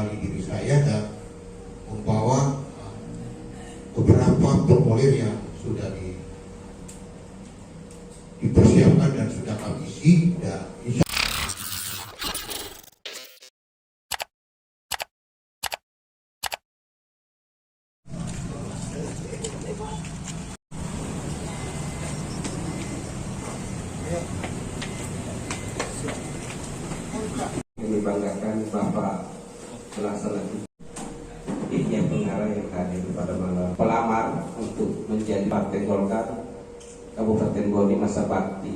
kembali diri saya dan membawa beberapa formulir yang sudah dipersiapkan dan sudah kami isi dan insya Kami banggakan Bapak pelaksana yang pengarah yang hadir pada malam pelamar untuk menjadi Partai Golkar Kabupaten Boni masa bakti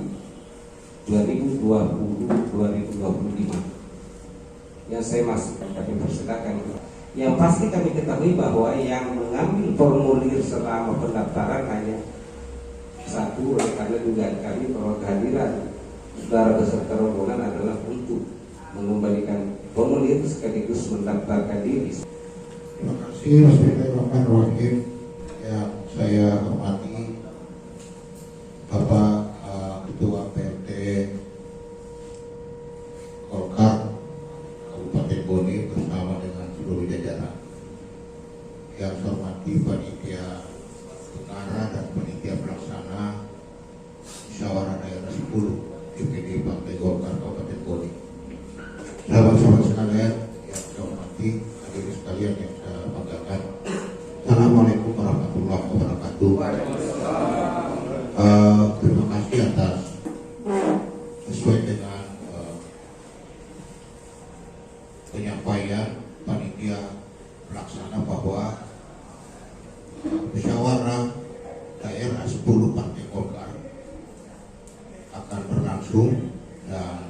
2020-2025 yang saya masukkan kami persilakan. Yang pasti kami ketahui bahwa yang mengambil formulir selama pendaftaran hanya satu, karena dugaan kami bahwa kehadiran saudara beserta rombongan adalah untuk mengembalikan formulir sekaligus mendaftarkan diri. Terima kasih. Bismillahirrahmanirrahim. Yang saya hormati Bapak Ketua PRT Golkar Kabupaten Boni bersama dengan seluruh jajaran. Yang saya hormati panitia pengarah dan panitia pelaksana musyawarah daerah 10 DPD Partai Golkar Kabupaten Boni. Sahabat-sahabat sekalian yang saya hormati, hadirin sekalian yang saya banggakan. Assalamualaikum warahmatullahi wabarakatuh. Terima kasih atas sesuai dengan penyampaian panitia pelaksana bahwa musyawarah daerah 10 Partai Golkar akan berlangsung dan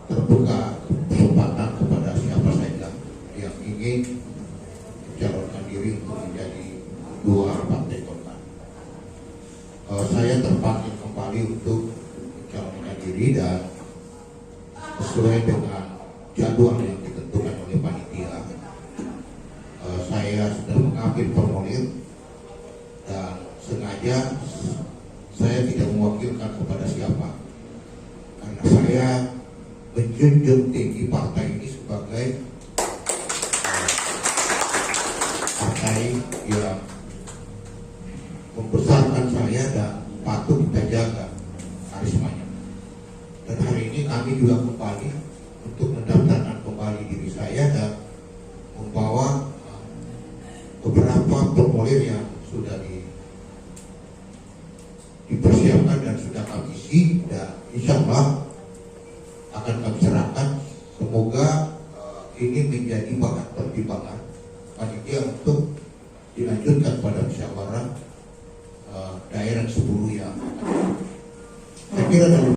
terbuka kesempatan kepada siapa saja yang ingin mencalonkan diri untuk menjadi dua Partai Golkar. Saya terpanggil kembali untuk mencalonkan diri dan sesuai dengan jadwal yang ditentukan oleh panitia. Saya sudah mengambil formulir dan sengaja saya tidak mewakilkan kepada siapa karena saya menjunjung tinggi partai ini sebagai partai yang membesarkan saya dan patut kita jaga karismanya. Dan hari ini kami juga kembali untuk mendaftarkan kembali diri saya dan membawa beberapa formulir yang sudah dipersiapkan dan sudah kami isi dan insya Allah akan kami serahkan. Semoga ini menjadi bahan pertimbangan panitia untuk dilanjutkan pada musyawarah daerah 10 yang saya kira dari